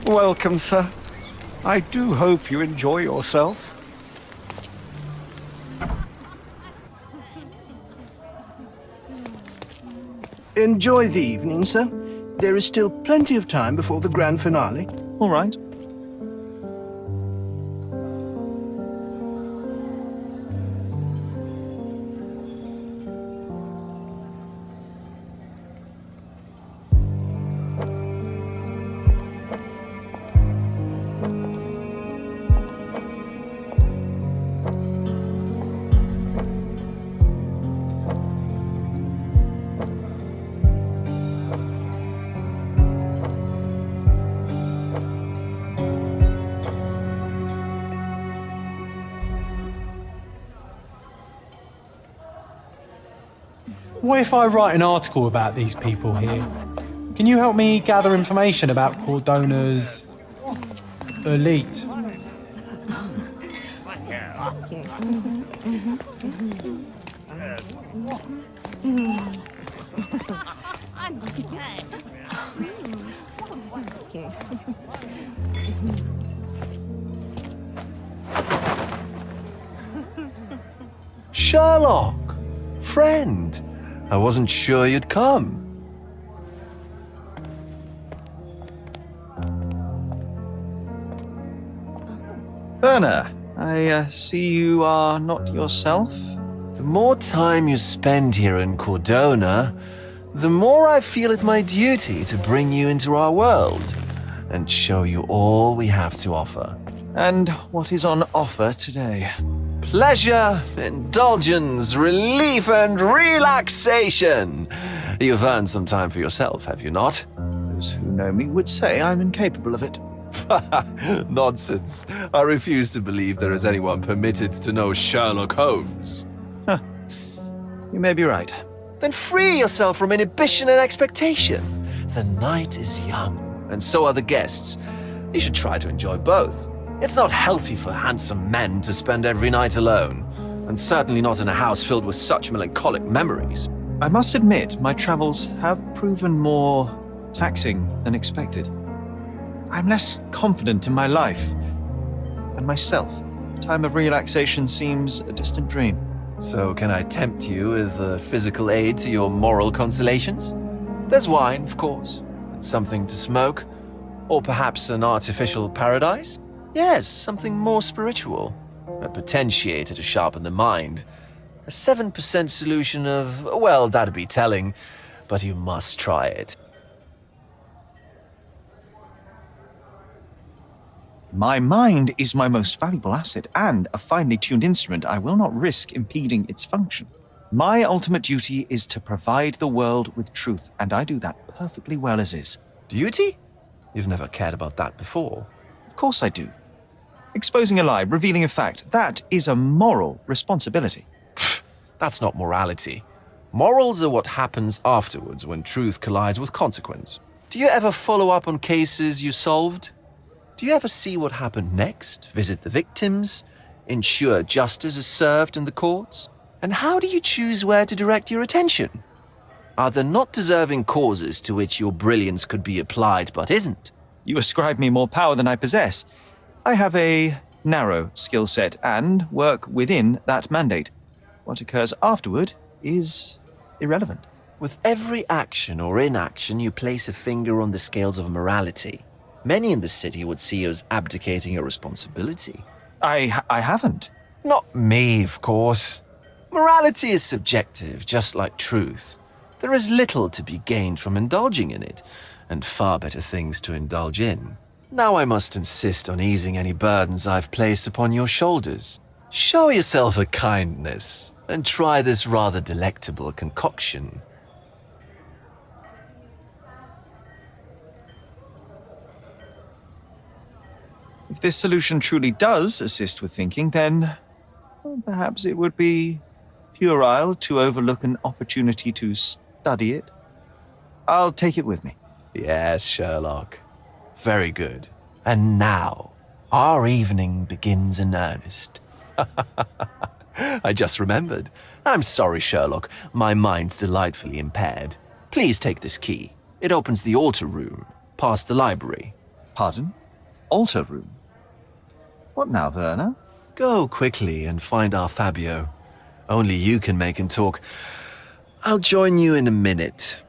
Welcome, sir. I do hope you enjoy yourself. Enjoy the evening, sir. There is still plenty of time before the grand finale. All right. What if I write an article about these people here? Can you help me gather information about Cordona's elite? Sherlock! Friend! I wasn't sure you'd come. Werner, I see you are not yourself. The more time you spend here in Cordona, the more I feel it my duty to bring you into our world and show you all we have to offer. And what is on offer today? Pleasure, indulgence, relief, and relaxation. You've earned some time for yourself, have you not? Those who know me would say I'm incapable of it. Nonsense. I refuse to believe there is anyone permitted to know Sherlock Holmes. You may be right. Then free yourself from inhibition and expectation. The night is young, and so are the guests. You should try to enjoy both. It's not healthy for handsome men to spend every night alone, and certainly not in a house filled with such melancholic memories. I must admit, my travels have proven more taxing than expected. I'm less confident in my life and myself. Time of relaxation seems a distant dream. So can I tempt you with a physical aid to your moral consolations? There's wine, of course, and something to smoke, or perhaps an artificial paradise? Yes, something more spiritual. A potentiator to sharpen the mind. A 7% solution of, well, that'd be telling, but you must try it. My mind is my most valuable asset, and a finely tuned instrument I will not risk impeding its function. My ultimate duty is to provide the world with truth, and I do that perfectly well as is. Duty? You've never cared about that before. Of course I do. Exposing a lie, revealing a fact, that is a moral responsibility. That's not morality. Morals are what happens afterwards when truth collides with consequence. Do you ever follow up on cases you solved? Do you ever see what happened next, visit the victims, ensure justice is served in the courts? And how do you choose where to direct your attention? Are there not deserving causes to which your brilliance could be applied but isn't? You ascribe me more power than I possess. I have a narrow skill set and work within that mandate. What occurs afterward is irrelevant. With every action or inaction, you place a finger on the scales of morality. Many in the city would see you as abdicating your responsibility. I haven't. Not me, of course. Morality is subjective, just like truth. There is little to be gained from indulging in it, and far better things to indulge in. Now I must insist on easing any burdens I've placed upon your shoulders. Show yourself a kindness, and try this rather delectable concoction. If this solution truly does assist with thinking, then perhaps it would be puerile to overlook an opportunity to study it. I'll take it with me. Yes, Sherlock. Very good. And now, our evening begins in earnest. I just remembered. I'm sorry, Sherlock. My mind's delightfully impaired. Please take this key. It opens the altar room, past the library. Pardon? Altar room? What now, Werner? Go quickly and find our Fabio. Only you can make him talk. I'll join you in a minute.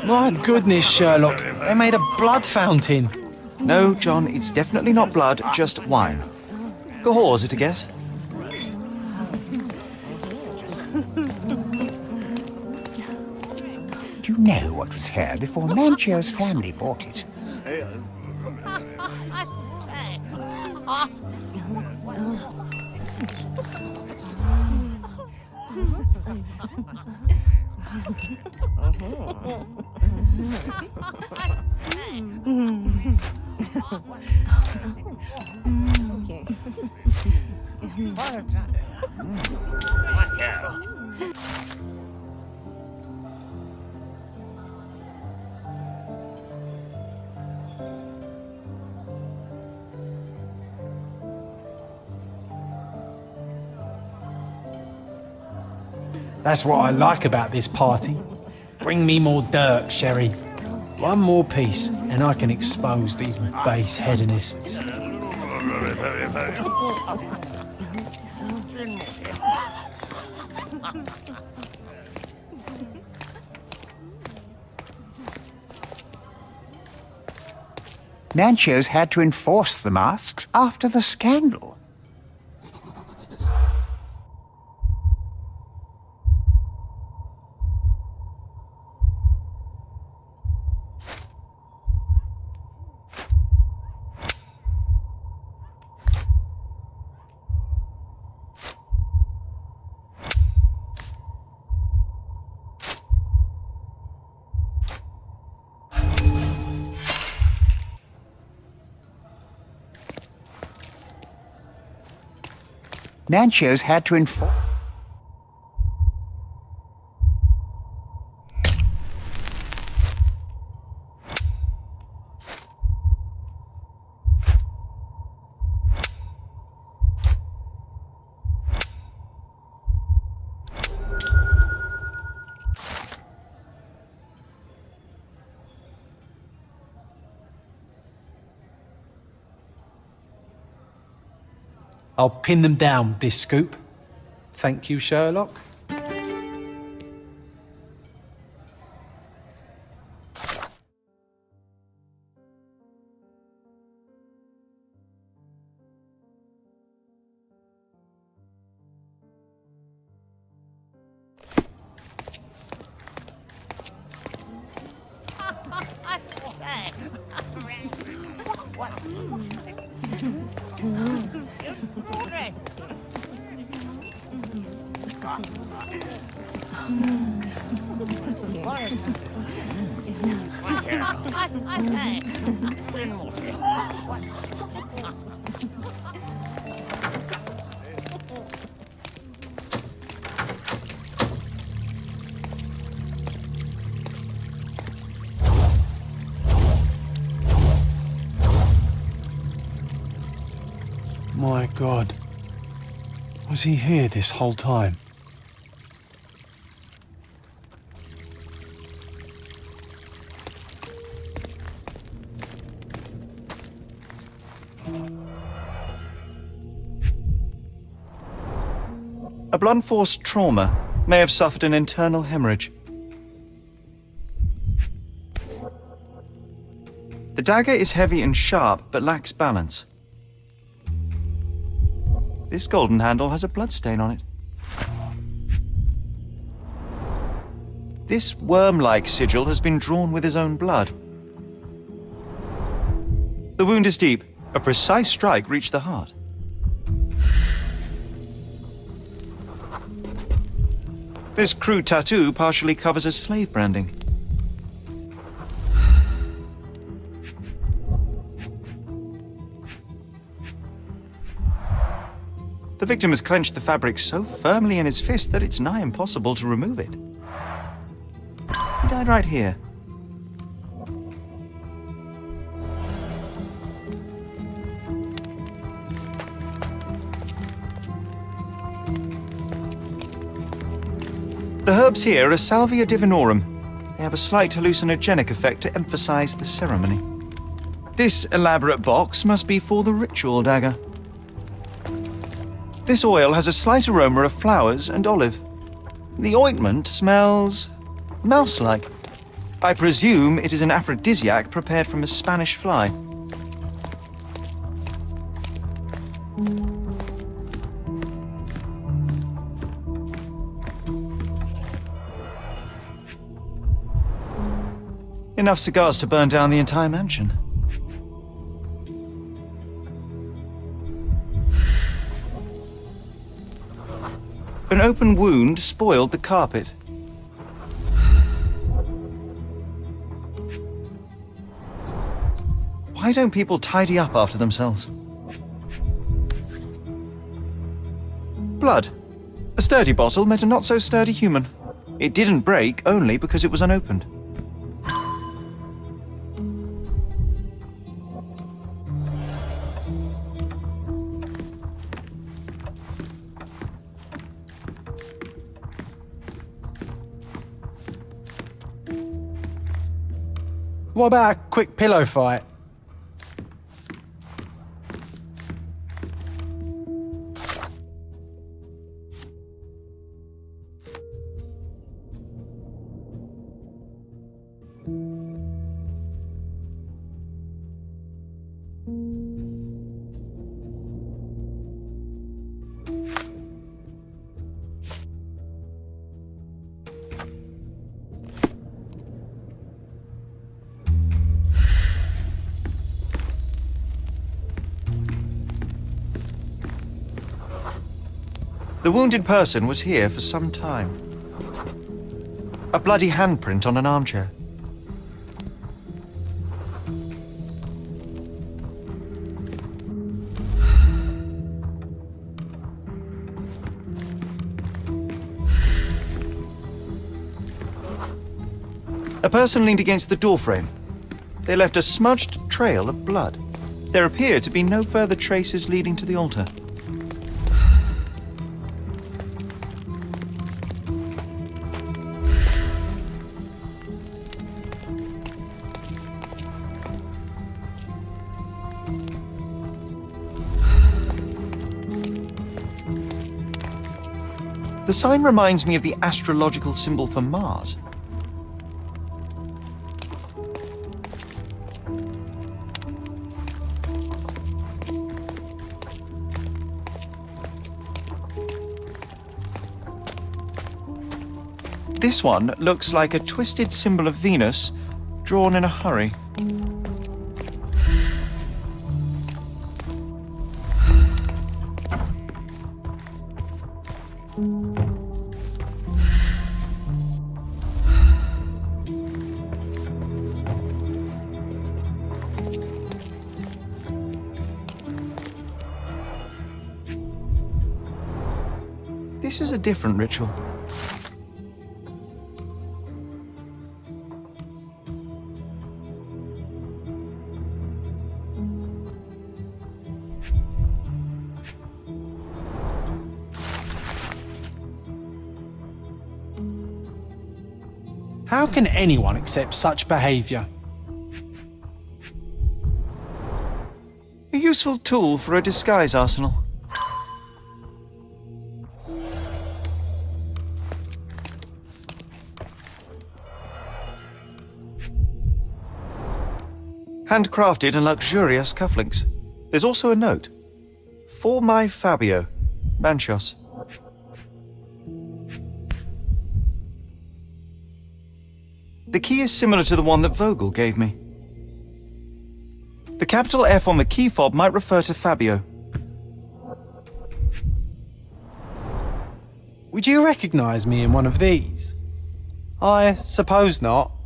My goodness, Sherlock. They made a blood fountain. No, John, it's definitely not blood, just wine. Gahor, is it a guess? Do you know what was here before Mancio's family bought it? That's what I like about this party. Bring me more dirt, Sherry. One more piece, and I can expose these base hedonists. Mancio's had to enforce the masks after the scandal. Mancio's had to enforce... I'll pin them down with this scoop. Thank you, Sherlock. My God. Was he here this whole time? A blunt force trauma may have suffered an internal hemorrhage. The dagger is heavy and sharp, but lacks balance. This golden handle has a bloodstain on it. This worm-like sigil has been drawn with his own blood. The wound is deep. A precise strike reached the heart. This crude tattoo partially covers his slave branding. The victim has clenched the fabric so firmly in his fist that it's nigh impossible to remove it. He died right here. The herbs here are Salvia divinorum. They have a slight hallucinogenic effect to emphasize the ceremony. This elaborate box must be for the ritual dagger. This oil has a slight aroma of flowers and olive. The ointment smells mouse-like. I presume it is an aphrodisiac prepared from a Spanish fly. Enough cigars to burn down the entire mansion. An open wound spoiled the carpet. Why don't people tidy up after themselves? Blood. A sturdy bottle met a not-so-sturdy human. It didn't break only because it was unopened. What about a quick pillow fight? The wounded person was here for some time. A bloody handprint on an armchair. A person leaned against the doorframe. They left a smudged trail of blood. There appear to be no further traces leading to the altar. The sign reminds me of the astrological symbol for Mars. This one looks like a twisted symbol of Venus, drawn in a hurry. This is a different ritual. How can anyone accept such behaviour? A useful tool for a disguise arsenal. Handcrafted and luxurious cufflinks. There's also a note. For my Fabio, Manchos. The key is similar to the one that Vogel gave me. The capital F on the key fob might refer to Fabio. Would you recognise me in one of these? I suppose not.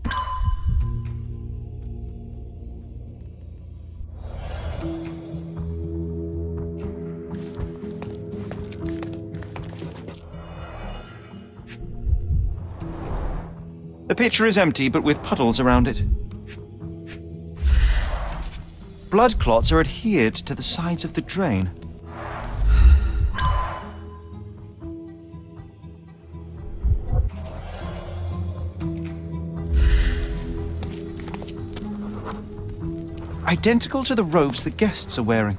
The pitcher is empty, but with puddles around it. Blood clots are adhered to the sides of the drain. identical to the robes the guests are wearing.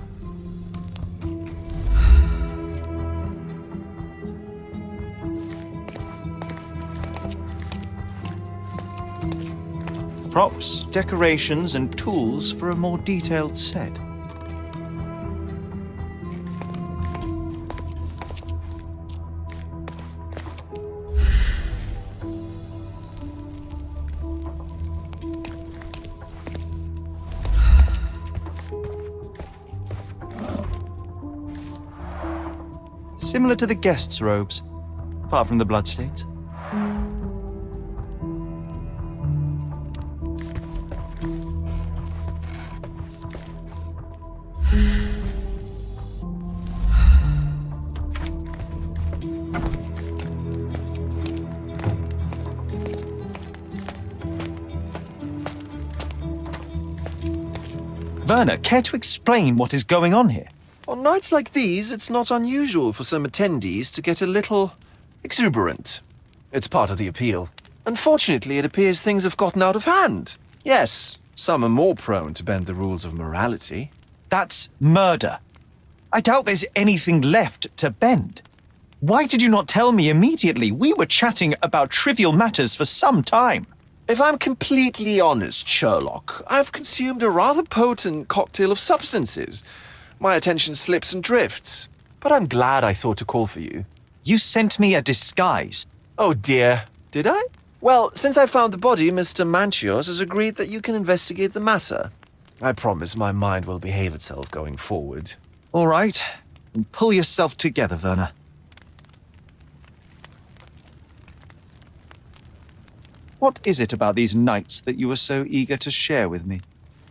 Props, decorations, and tools for a more detailed set. Similar to the guests' robes, apart from the bloodstains. Werner, care to explain what is going on here? On nights like these, it's not unusual for some attendees to get a little exuberant. It's part of the appeal. Unfortunately, it appears things have gotten out of hand. Yes, some are more prone to bend the rules of morality. That's murder. I doubt there's anything left to bend. Why did you not tell me immediately? We were chatting about trivial matters for some time. If I'm completely honest, Sherlock, I've consumed a rather potent cocktail of substances. My attention slips and drifts, but I'm glad I thought to call for you. You sent me a disguise. Oh dear, did I? Well, since I found the body, Mr. Manchios has agreed that you can investigate the matter. I promise my mind will behave itself going forward. All right, then pull yourself together, Werner. What is it about these nights that you are so eager to share with me?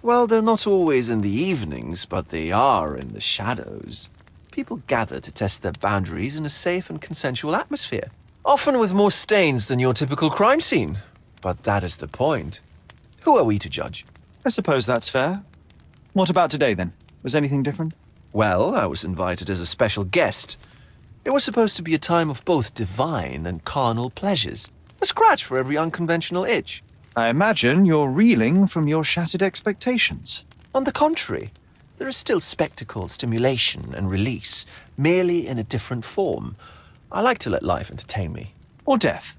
Well, they're not always in the evenings, but they are in the shadows. People gather to test their boundaries in a safe and consensual atmosphere, often with more stains than your typical crime scene. But that is the point. Who are we to judge? I suppose that's fair. What about today, then? Was anything different? Well, I was invited as a special guest. It was supposed to be a time of both divine and carnal pleasures. A scratch for every unconventional itch. I imagine you're reeling from your shattered expectations. On the contrary, there is still spectacle, stimulation, and release, merely in a different form. I like to let life entertain me. Or death.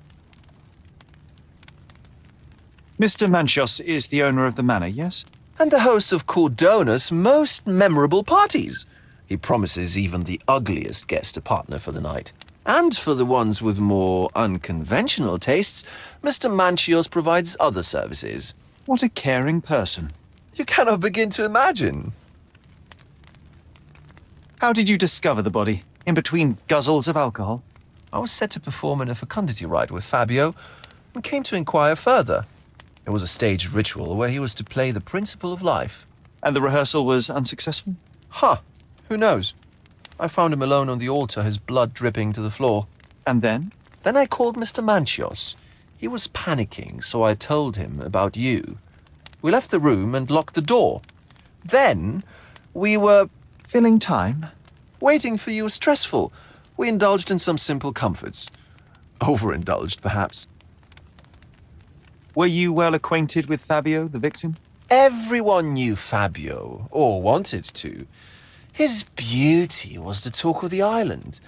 Mr. Manchios is the owner of the manor, yes? And the host of Cordona's most memorable parties. He promises even the ugliest guest a partner for the night. And for the ones with more unconventional tastes, Mr. Manchios provides other services. What a caring person. You cannot begin to imagine. How did you discover the body? In between guzzles of alcohol? I was set to perform in a fecundity rite with Fabio and came to inquire further. It was a staged ritual where he was to play the principle of life. And the rehearsal was unsuccessful? Who knows? I found him alone on the altar, his blood dripping to the floor. And then? Then I called Mr. Manchios. He was panicking, so I told him about you. We left the room and locked the door. Then we were... Filling time? Waiting for you was stressful. We indulged in some simple comforts. Overindulged, perhaps. Were you well acquainted with Fabio, the victim? Everyone knew Fabio, or wanted to. His beauty was the talk of the island.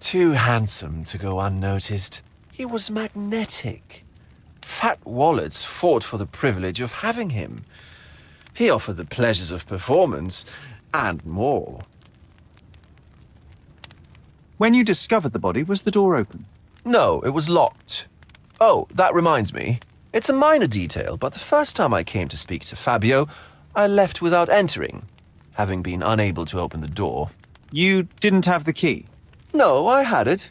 Too handsome to go unnoticed. He was magnetic. Fat wallets fought for the privilege of having him. He offered the pleasures of performance, and more. When you discovered the body, was the door open? No, it was locked. Oh, that reminds me. It's a minor detail, but the first time I came to speak to Fabio, I left without entering, having been unable to open the door. You didn't have the key? No, I had it.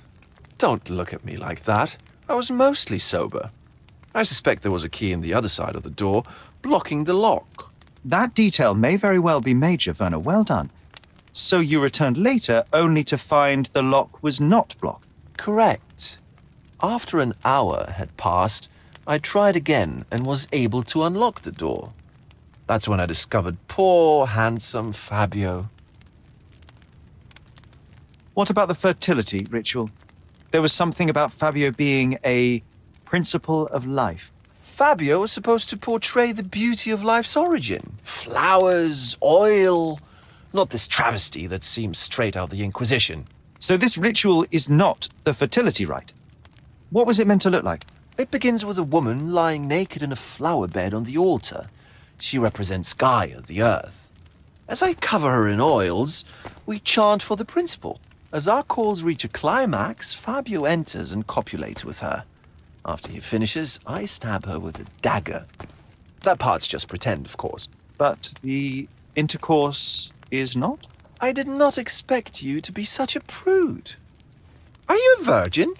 Don't look at me like that. I was mostly sober. I suspect there was a key in the other side of the door, blocking the lock. That detail may very well be major, Werner. Well done. So you returned later only to find the lock was not blocked? Correct. After an hour had passed, I tried again and was able to unlock the door. That's when I discovered poor, handsome Fabio. What about the fertility ritual? There was something about Fabio being a principle of life. Fabio was supposed to portray the beauty of life's origin. Flowers, oil, not this travesty that seems straight out of the Inquisition. So this ritual is not the fertility rite. What was it meant to look like? It begins with a woman lying naked in a flower bed on the altar. She represents Gaia, the earth. As I cover her in oils, we chant for the principle. As our calls reach a climax, Fabio enters and copulates with her. After he finishes, I stab her with a dagger. That part's just pretend, of course. But the intercourse is not? I did not expect you to be such a prude. Are you a virgin?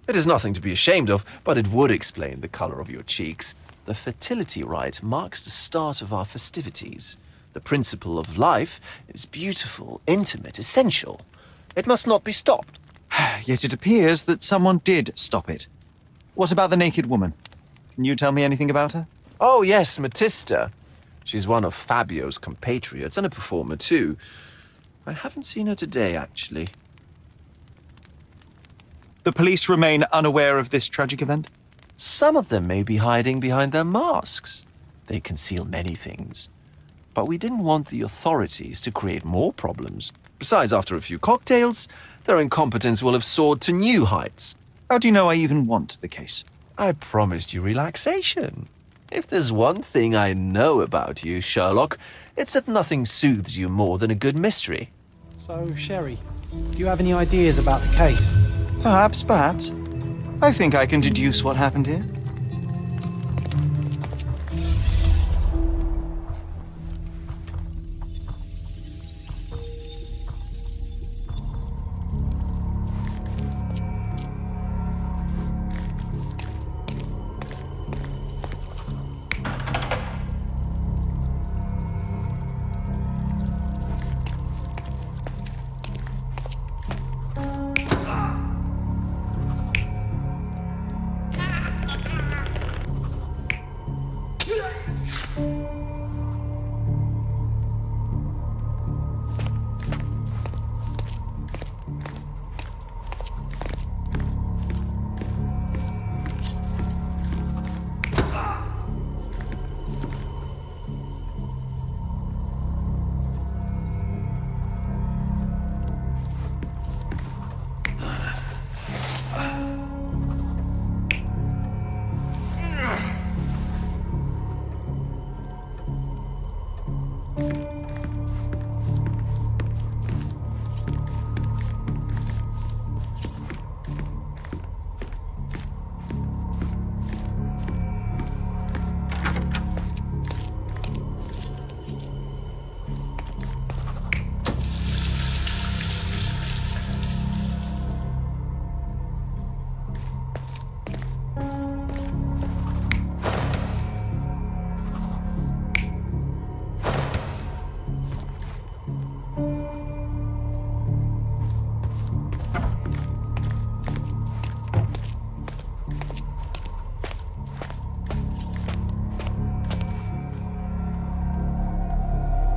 It is nothing to be ashamed of, but it would explain the color of your cheeks. The fertility rite marks the start of our festivities. The principle of life is beautiful, intimate, essential. It must not be stopped. Yet it appears that someone did stop it. What about the naked woman? Can you tell me anything about her? Oh yes, Matista. She's one of Fabio's compatriots and a performer too. I haven't seen her today, actually. The police remain unaware of this tragic event? Some of them may be hiding behind their masks. They conceal many things. But we didn't want the authorities to create more problems. Besides, after a few cocktails, their incompetence will have soared to new heights. How do you know I even want the case? I promised you relaxation. If there's one thing I know about you, Sherlock, it's that nothing soothes you more than a good mystery. So, Sherry, do you have any ideas about the case? Perhaps. I think I can deduce what happened here.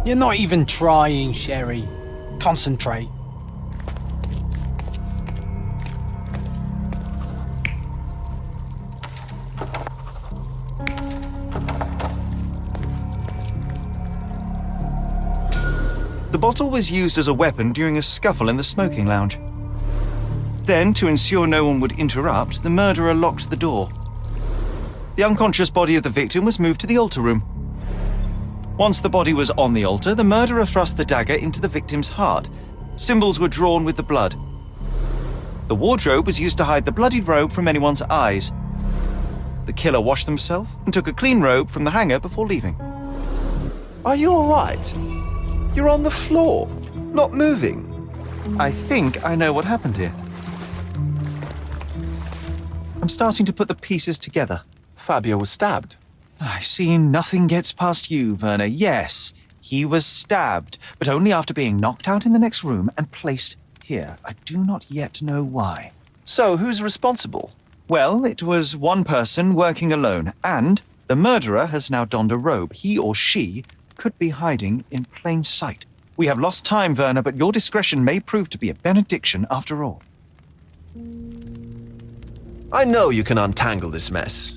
You're not even trying, Sherry. Concentrate. The bottle was used as a weapon during a scuffle in the smoking lounge. Then, to ensure no one would interrupt, the murderer locked the door. The unconscious body of the victim was moved to the altar room. Once the body was on the altar, the murderer thrust the dagger into the victim's heart. Symbols were drawn with the blood. The wardrobe was used to hide the bloodied robe from anyone's eyes. The killer washed himself and took a clean robe from the hanger before leaving. Are you all right? You're on the floor, not moving. I think I know what happened here. I'm starting to put the pieces together. Fabio was stabbed. I see nothing gets past you, Werner. Yes, he was stabbed, but only after being knocked out in the next room and placed here. I do not yet know why. So, who's responsible? Well, it was one person working alone, and the murderer has now donned a robe. He or she could be hiding in plain sight. We have lost time, Werner, but your discretion may prove to be a benediction after all. I know you can untangle this mess.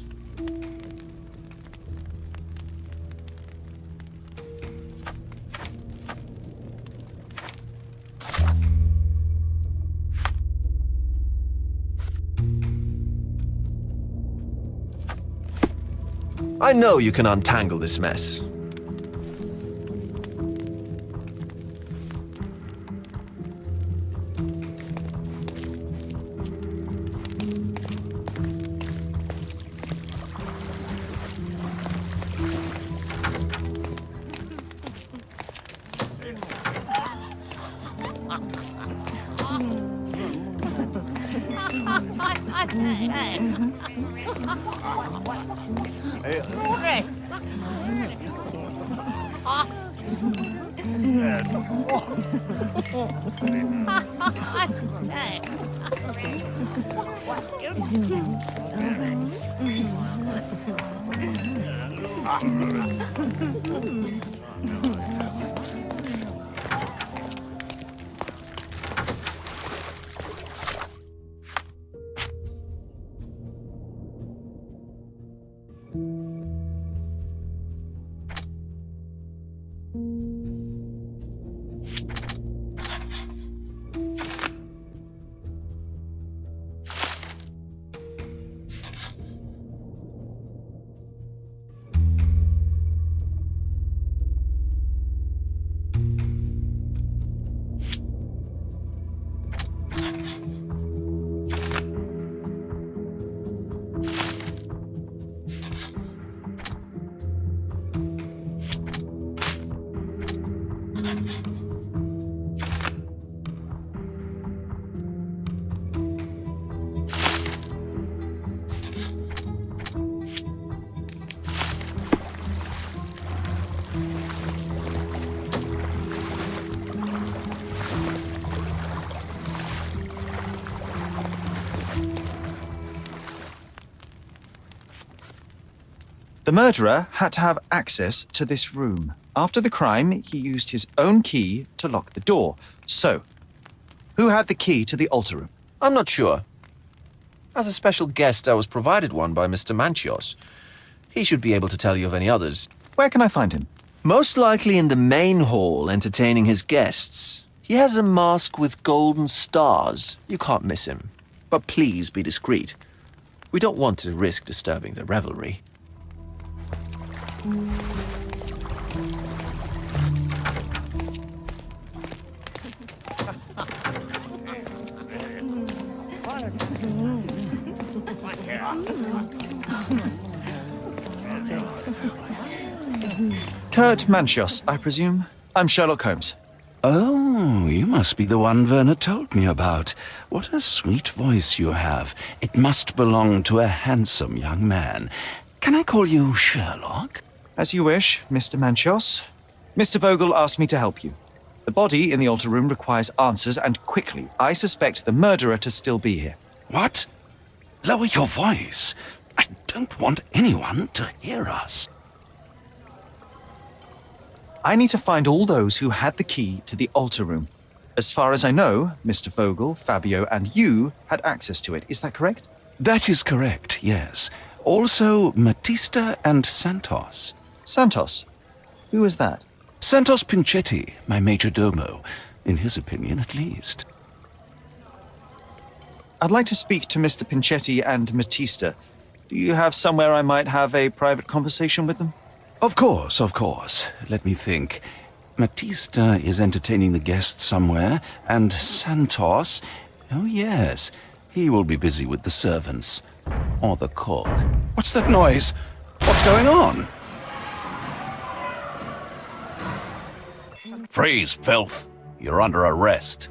I know you can untangle this mess. The murderer had to have access to this room. After the crime, he used his own key to lock the door. So, who had the key to the altar room? I'm not sure. As a special guest, I was provided one by Mr. Manchios. He should be able to tell you of any others. Where can I find him? Most likely in the main hall, entertaining his guests. He has a mask with golden stars. You can't miss him. But please be discreet. We don't want to risk disturbing the revelry. Kurt Manchios, I presume. I'm Sherlock Holmes. Oh, you must be the one Werner told me about. What a sweet voice you have. It must belong to a handsome young man. Can I call you Sherlock? As you wish, Mr. Manchios. Mr. Vogel asked me to help you. The body in the altar room requires answers, and quickly. I suspect the murderer to still be here. What? Lower your voice. I don't want anyone to hear us. I need to find all those who had the key to the altar room. As far as I know, Mr. Vogel, Fabio, and you had access to it. Is that correct? That is correct, yes. Also, Matista and Santos. Santos? Who is that? Santos Pinchetti, my major domo. In his opinion, at least. I'd like to speak to Mr. Pinchetti and Matista. Do you have somewhere I might have a private conversation with them? Of course, of course. Let me think. Matista is entertaining the guests somewhere, and Santos... Oh, yes. He will be busy with the servants. Or the cook. What's that noise? What's going on? Freeze, filth. You're under arrest.